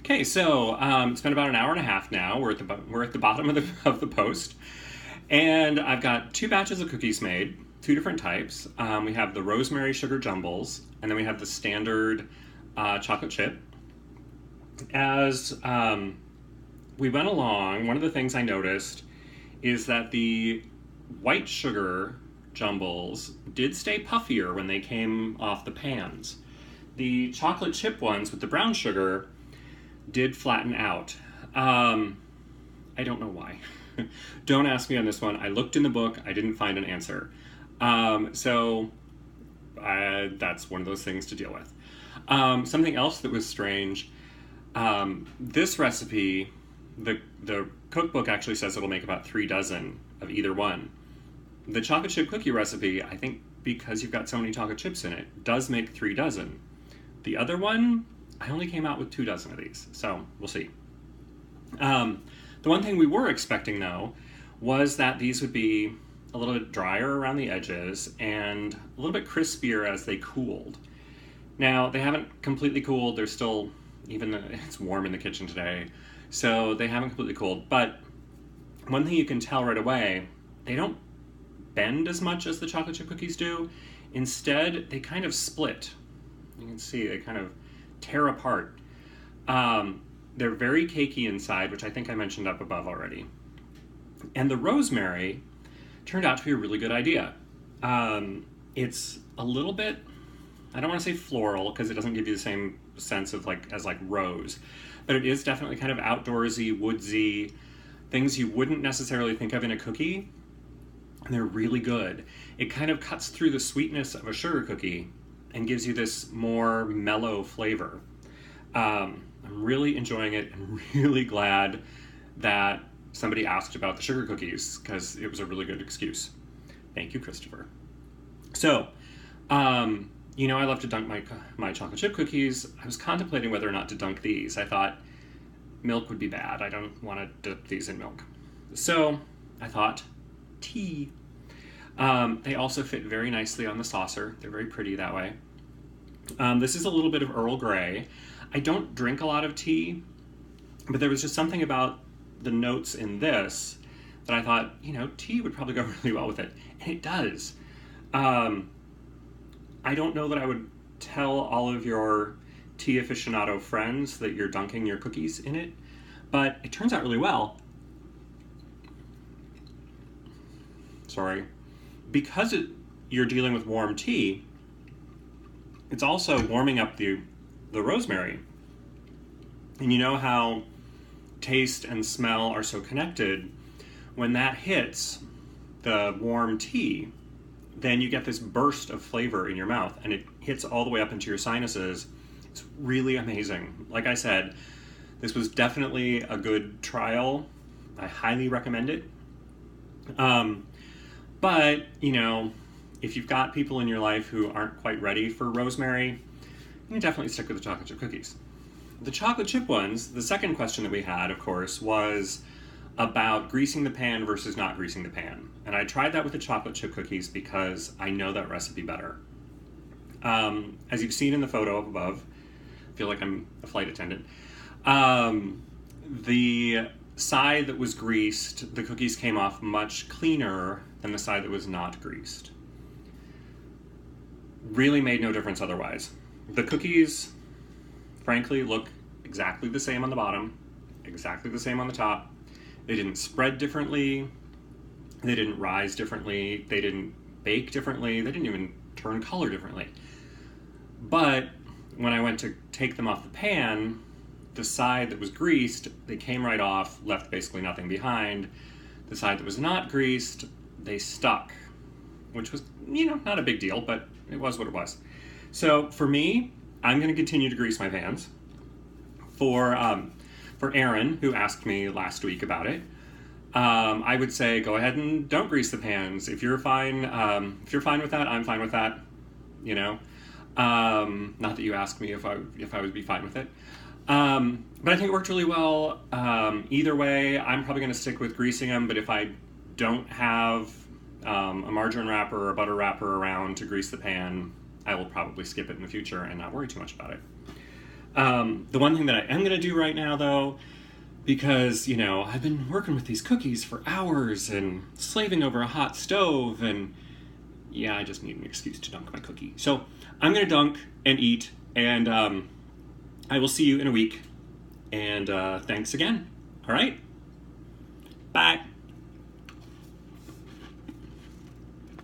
Okay, so it's been about an hour and a half now. We're at the bottom of the post, and I've got two batches of cookies made, two different types. We have the rosemary sugar jumbles, and then we have the standard chocolate chip. As we went along, one of the things I noticed is that the white sugar jumbles did stay puffier when they came off the pans. The chocolate chip ones with the brown sugar did flatten out. I don't know why. Don't ask me on this one. I looked in the book. I didn't find an answer. So that's one of those things to deal with. Something else that was strange. This recipe, the cookbook actually says it'll make about 3 dozen of either one. The chocolate chip cookie recipe, I think because you've got so many chocolate chips in it, does make 3 dozen. The other one, I only came out with 2 dozen of these, so we'll see. The one thing we were expecting, though, was that these would be a little bit drier around the edges and a little bit crispier as they cooled. Now, they haven't completely cooled. They're still, it's warm in the kitchen today, so they haven't completely cooled. But one thing you can tell right away, they don't bend as much as the chocolate chip cookies do. Instead, they kind of split. You can see they kind of tear apart. They're very cakey inside, which I think I mentioned up above already. And the rosemary turned out to be a really good idea. It's a little bit, I don't want to say floral because it doesn't give you the same sense of as rose, but it is definitely kind of outdoorsy, woodsy, things you wouldn't necessarily think of in a cookie. And they're really good. It kind of cuts through the sweetness of a sugar cookie and gives you this more mellow flavor. I'm really enjoying it and really glad that somebody asked about the sugar cookies because it was a really good excuse. Thank you, Christopher. So, I love to dunk my chocolate chip cookies. I was contemplating whether or not to dunk these. I thought milk would be bad. I don't want to dip these in milk. So I thought tea. They also fit very nicely on the saucer. They're very pretty that way. This is a little bit of Earl Grey. I don't drink a lot of tea, but there was just something about the notes in this that I thought, tea would probably go really well with it. And it does. I don't know that I would tell all of your tea aficionado friends that you're dunking your cookies in it, but it turns out really well. Sorry. Because you're dealing with warm tea, it's also warming up the rosemary. And you know how taste and smell are so connected. When that hits the warm tea, then you get this burst of flavor in your mouth, and it hits all the way up into your sinuses. It's really amazing. Like I said, this was definitely a good trial. I highly recommend it. But, if you've got people in your life who aren't quite ready for rosemary, you can definitely stick with the chocolate chip cookies. The chocolate chip ones, the second question that we had, of course, was about greasing the pan versus not greasing the pan. And I tried that with the chocolate chip cookies because I know that recipe better. As you've seen in the photo up above, I feel like I'm a flight attendant. The side that was greased, the cookies came off much cleaner than the side that was not greased. Really made no difference otherwise. The cookies, frankly, look exactly the same on the bottom, exactly the same on the top. They didn't spread differently. They didn't rise differently. They didn't bake differently. They didn't even turn color differently. But when I went to take them off the pan, the side that was greased, they came right off, left basically nothing behind. The side that was not greased, they stuck, which was, not a big deal, but it was what it was. So for me, I'm going to continue to grease my pans. For Aaron, who asked me last week about it, I would say go ahead and don't grease the pans. If you're fine with that, I'm fine with that. Not that you asked me if I would be fine with it. But I think it worked really well. Either way, I'm probably going to stick with greasing them, but if I don't have a margarine wrapper or a butter wrapper around to grease the pan, I will probably skip it in the future and not worry too much about it. The one thing that I am going to do right now, though, because, I've been working with these cookies for hours and slaving over a hot stove, and yeah, I just need an excuse to dunk my cookie. So I'm going to dunk and eat, and I will see you in a week. And thanks again. All right? Bye.